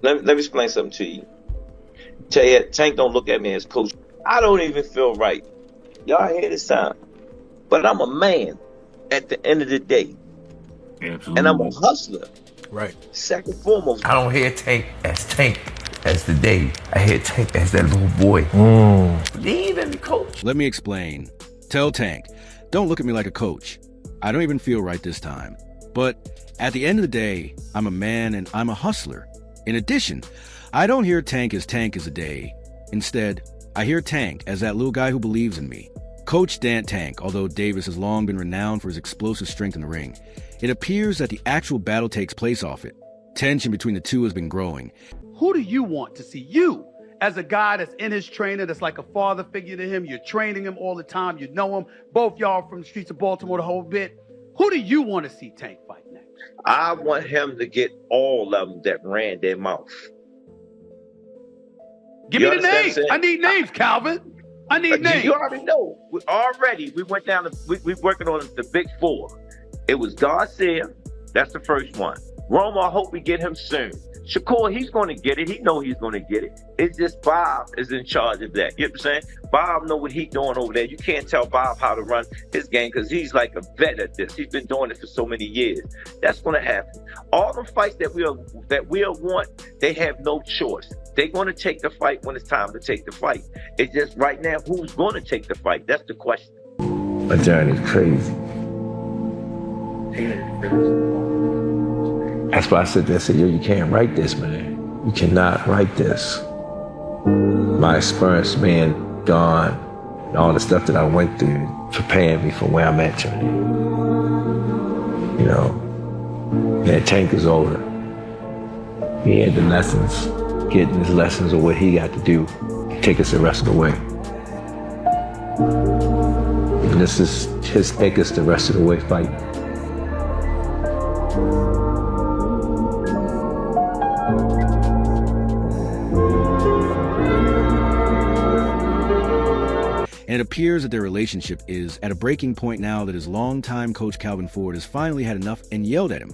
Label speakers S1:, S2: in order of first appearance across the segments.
S1: Let me explain something to you. Tell you, Tank don't look at me as coach. I don't even feel right. Y'all hear this sound? But I'm a man at the end of the day.
S2: Absolutely.
S1: And I'm a hustler.
S3: Right.
S1: Second foremost.
S4: I don't hear Tank as the day. I hear Tank as that little boy. Believe in me, coach.
S5: Let me explain. Tell Tank, don't look at me like a coach. I don't even feel right this time. But at the end of the day, I'm a man and I'm a hustler. In addition, I don't hear Tank as a day. Instead, I hear Tank as that little guy who believes in me. Coach Dan Tank, although Davis has long been renowned for his explosive strength in the ring, it appears that the actual battle takes place off it. Tension between the two has been growing.
S6: Who do you want to see? You, as a guy that's in his trainer, that's like a father figure to him. You're training him all the time. You know him. Both y'all from the streets of Baltimore the whole bit. Who do you want to see Tank fight next?
S1: I want him to get all of them that ran their mouth.
S6: Give me the names. I need names, Calvin. I need names.
S1: You already know. We went down to, we working on the big four. It was Garcia. That's the first one. Roma, I hope we get him soon. Shakur, he's going to get it. He know he's going to get it. It's just Bob is in charge of that. You know what I'm saying? Bob know what he's doing over there. You can't tell Bob how to run his game because he's like a vet at this. He's been doing it for so many years. That's going to happen. All the fights that we'll want, they have no choice. They're going to take the fight when it's time to take the fight. It's just right now, who's going to take the fight? That's the question.
S4: My journey's crazy. That's why I said that. I said, yo, you can't write this, man. You cannot write this. My experience being gone, and all the stuff that I went through, preparing me for where I'm at today. You know, yeah, Tank is older. He had the lessons, getting his lessons of what he got to do, take us the rest of the way. And this is his take us the rest of the way fighting.
S5: And it appears that their relationship is at a breaking point now that his longtime coach Calvin Ford has finally had enough and yelled at him,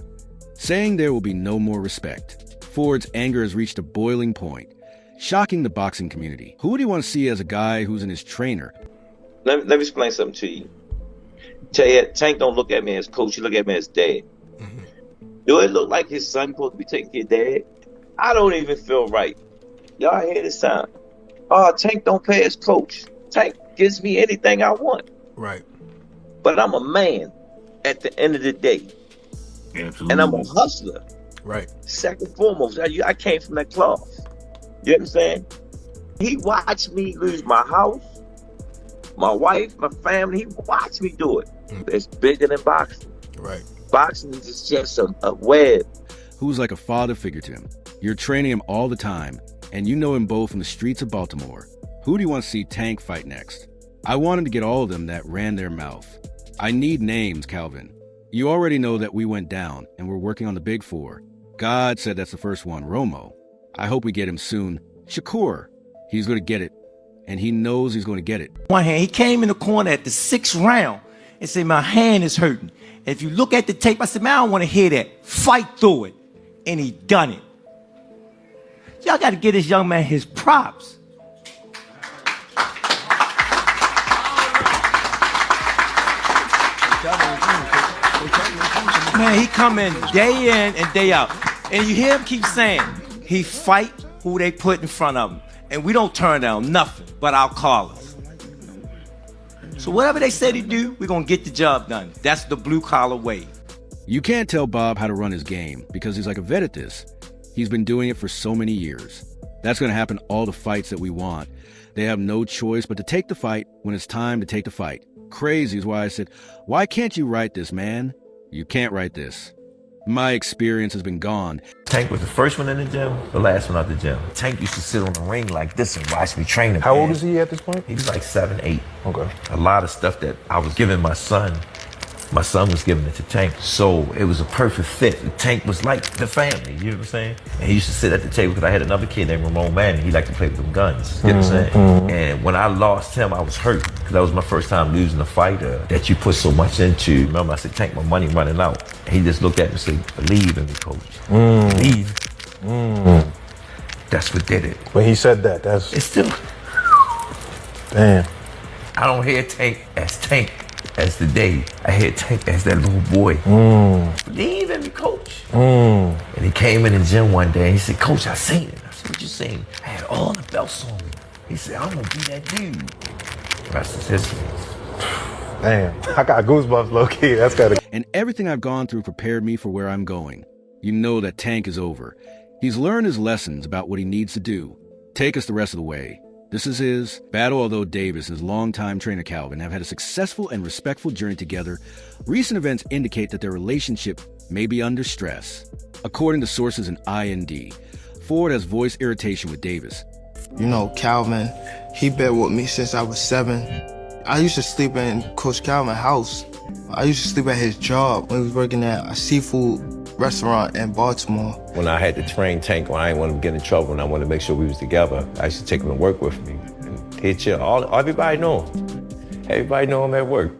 S5: saying there will be no more respect. Ford's anger has reached a boiling point, shocking the boxing community. Who would he want to see as a guy who's in his trainer?
S1: Let me explain something to you. Tell you, Tank don't look at me as coach. He look at me as dad. Do it look like his son supposed to be taking your dad? I don't even feel right. Y'all hear this sound? Oh, Tank don't pay his coach. Tank gives me anything I want.
S3: Right.
S1: But I'm a man at the end of the day.
S2: Absolutely.
S1: And I'm a hustler.
S3: Right.
S1: Second foremost, I came from that cloth. You understand? He watched me lose my house, my wife, my family. He watched me do it. It's bigger than boxing.
S3: Right.
S1: Boxing is just a web.
S5: Who's like a father figure to him. You're training him all the time, and you know him both from the streets of Baltimore. Who do you want to see Tank fight next? I want him to get all of them that ran their mouth. I need names, Calvin. You already know that we went down, and we're working on the big four. God said that's the first one, Romo. I hope we get him soon. Shakur, he's going to get it, and he knows he's going to get it.
S7: One hand, he came in the corner at the 6th round and said, my hand is hurting. If you look at the tape, I said, man, I don't want to hear that. Fight through it. And he done it. Y'all got to give this young man his props. Man, he come in day in and day out. And you hear him keep saying, he fight who they put in front of him. And we don't turn down nothing but our callers. So whatever they said he do, we're going to get the job done. That's the blue collar way.
S5: You can't tell Bob how to run his game because he's like a vet at this. He's been doing it for so many years. That's going to happen all the fights that we want. They have no choice but to take the fight when it's time to take the fight. Crazy is why I said, why can't you write this, man? You can't write this. My experience has been gone.
S4: Tank was the first one in the gym, the last one out the gym. Tank used to sit on the ring like this and watch me train him.
S3: How old is he at this point?
S4: He was like 7, 8.
S3: Okay.
S4: A lot of stuff that I was giving my son was giving it to Tank. So it was a perfect fit. Tank was like the family, you know what I'm saying? And he used to sit at the table because I had another kid named Ramon Manning. He liked to play with them guns, you know what I'm saying? And when I lost him, I was hurt because that was my first time losing a fighter that you put so much into. Remember, I said, Tank, my money running out. And he just looked at me and said, believe in me, coach. Believe. That's what did it.
S3: When he said that, that's
S4: It's still,
S3: damn.
S4: I don't hear Tank as the day. I hear Tank as that little boy. He didn't let me coach. And he came in the gym one day. He said, Coach, I seen it. I said, what you seen? I had all the belts on me. He said, I'm gonna be that dude. That's his history.
S3: Damn. I got goosebumps, low key. That's gotta.
S5: And everything I've gone through prepared me for where I'm going. You know that Tank is over. He's learned his lessons about what he needs to do. Take us the rest of the way. This is his battle. Although Davis and his longtime trainer Calvin have had a successful and respectful journey together, recent events indicate that their relationship may be under stress. According to sources in IND, Ford has voiced irritation with Davis.
S8: You know, Calvin, he been with me since I was 7. I used to sleep in Coach Calvin's house. I used to sleep at his job when he was working at a seafood restaurant in Baltimore.
S4: When I had to train Tank, when I didn't want him to get in trouble and I wanted to make sure we was together, I used to take him to work with me. And he'd chill. Everybody know him. Everybody know him at work.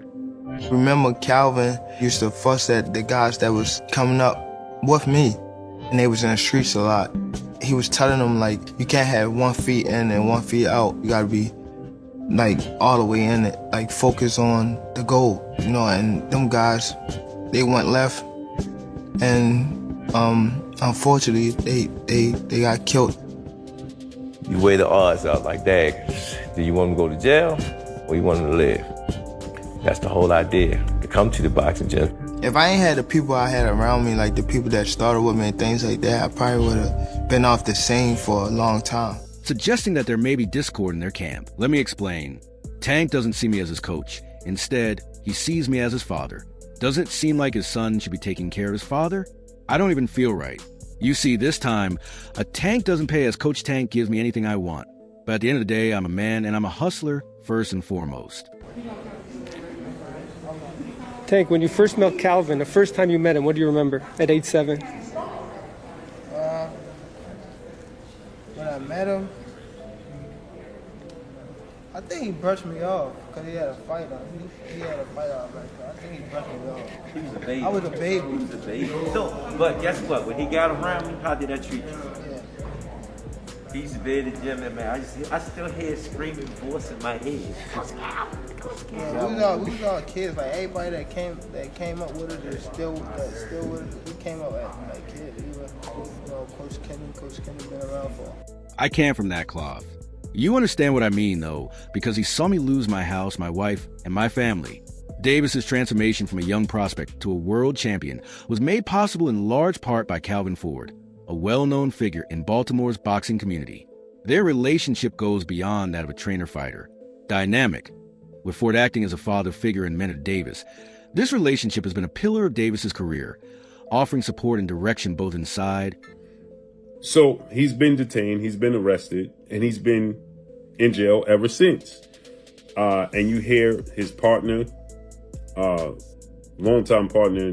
S8: Remember, Calvin used to fuss at the guys that was coming up with me, and they was in the streets a lot. He was telling them, like, you can't have 1 foot in and 1 foot out. You gotta be, like, all the way in it. Like, focus on the goal, you know, and them guys, they went left, and unfortunately, they got killed.
S4: You weigh the odds out like that. Do you want him to go to jail or you want him to live? That's the whole idea, to come to the boxing gym.
S8: If I ain't had the people I had around me, like the people that started with me and things like that, I probably would have been off the scene for a long time.
S5: Suggesting that there may be discord in their camp. Let me explain. Tank doesn't see me as his coach. Instead, he sees me as his father. Doesn't it seem like his son should be taking care of his father? I don't even feel right. You see, this time, a Tank doesn't pay as Coach Tank gives me anything I want. But at the end of the day, I'm a man and I'm a hustler first and foremost.
S9: Tank, when you first met Calvin, the first time you met him, what do you remember at age 7?
S8: When I met him, I think he brushed me off because he had a fight on. He had a fight on. I think he brushed me off.
S7: He was a baby.
S8: I was a baby.
S7: He was a baby. So, but guess what? When he got around me, how did that treat you?
S8: Yeah.
S7: He used to be in the gym, and man, I still hear his screaming voice in my head.
S8: Yeah, we was all kids. Like everybody that came up with it, that still with it. We came up as like kids. Even Coach Kenny been around for.
S5: I came from that cloth. You understand what I mean, though, because he saw me lose my house, my wife, and my family. Davis's transformation from a young prospect to a world champion was made possible in large part by Calvin Ford, a well-known figure in Baltimore's boxing community. Their relationship goes beyond that of a trainer-fighter. Dynamic, with Ford acting as a father figure and mentor to Davis. This relationship has been a pillar of Davis's career, offering support and direction both inside.
S10: So he's been detained, he's been arrested, and he's been in jail ever since. And you hear his partner, longtime partner,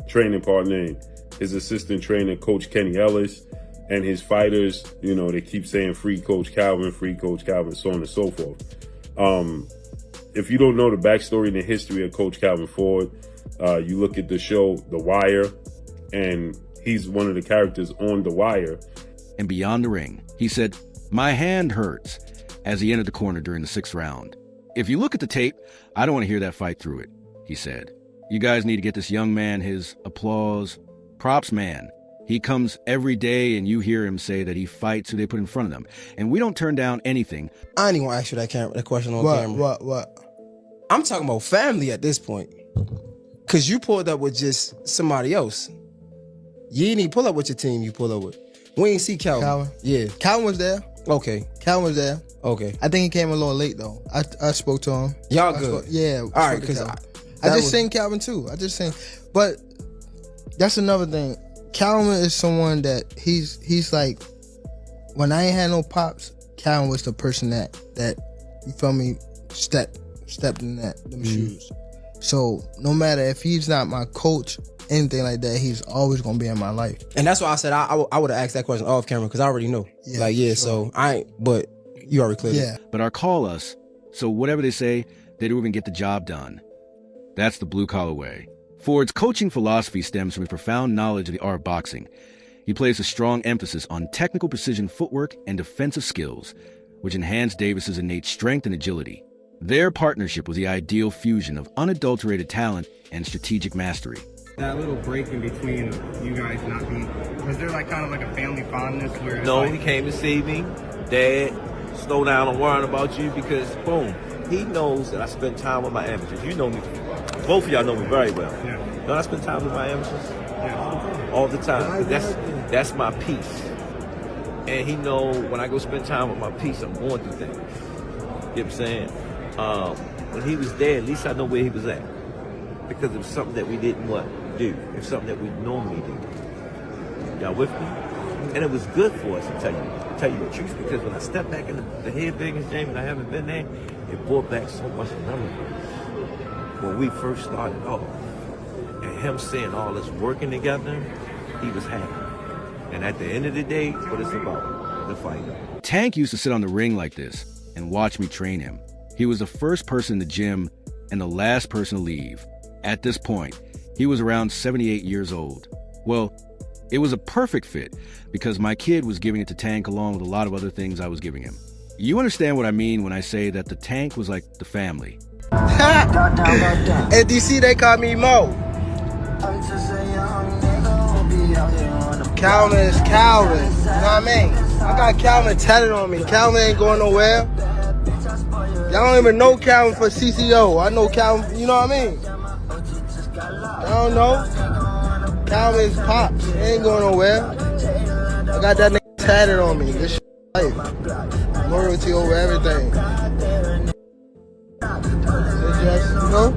S10: training partner, and his assistant trainer, Coach Kenny Ellis, and his fighters, you know, they keep saying free Coach Calvin, so on and so forth. If you don't know the backstory and the history of Coach Calvin Ford, you look at the show The Wire, and he's one of the characters on The Wire.
S5: And beyond the ring, he said, "My hand hurts," as he entered the corner during the 6th round. "If you look at the tape, I don't want to hear that fight through it," he said. "You guys need to get this young man his applause. Props man. He comes every day and you hear him say that he fights who they put in front of them. And we don't turn down anything."
S11: I ain't even want to ask you that question on camera.
S8: What?
S11: I'm talking about family at this point. Because you pulled up with just somebody else. You didn't even pull up with your team you pulled up with. We ain't see Calvin. Yeah.
S8: Calvin was there.
S11: Okay.
S8: Calvin was there.
S11: Okay.
S8: I think he came a little late though. I spoke to him.
S11: Y'all good?
S8: Yeah.
S11: All right, because
S8: I just seen Calvin too. But that's another thing. Calvin is someone that he's like, when I ain't had no pops, Calvin was the person that you feel me stepped in them shoes. So no matter if he's not my coach, anything like that, he's always gonna be in my life.
S11: And that's why I said I would have asked that question off camera because I already know.
S8: Yeah,
S11: so I ain't, but you already cleared it.
S5: But our call us, so whatever they say, they don't even get the job done. That's the blue collar way. Ford's coaching philosophy stems from his profound knowledge of the art of boxing. He placed a strong emphasis on technical precision footwork and defensive skills, which enhanced Davis's innate strength and agility. Their partnership was the ideal fusion of unadulterated talent and strategic mastery.
S12: That little break in between you guys not being, was there like kind of like a family fondness where it's
S7: No,
S12: like,
S7: he came to see me. Dad, slow down, I'm worrying about you because, boom, he knows that I spend time with my amateurs. You know me, both of y'all know me very well.
S12: Yeah.
S7: Don't I spend time with my amateurs?
S12: Yeah.
S7: All the time. That's my peace. And he know when I go spend time with my peace, I'm going through things. You know what I'm saying? When he was there, at least I know where he was at. Because it was something that we didn't do. It was something that we normally do. Y'all with me? And it was good for us, to tell you the truth, because when I stepped back in the head biggest game and I haven't been there, it brought back so much memories. When we first started off, and him seeing all us working together, he was happy. And at the end of the day, what it's about, the fight.
S5: Tank used to sit on the ring like this and watch me train him. He was the first person in the gym and the last person to leave. At this point, he was around 78 years old. Well, it was a perfect fit because my kid was giving it to Tank along with a lot of other things I was giving him. You understand what I mean when I say that the Tank was like the family.
S11: At DC, they call me Mo. Calvin is Calvin. You know what I mean? I got Calvin tatted on me. Calvin ain't going nowhere. Y'all don't even know Calvin for CCO. I know Calvin, you know what I mean? Y'all don't know. Calvin is Pops. He ain't going nowhere. I got that nigga tatted on me. This shit life. Loyalty over everything. It's just, you know?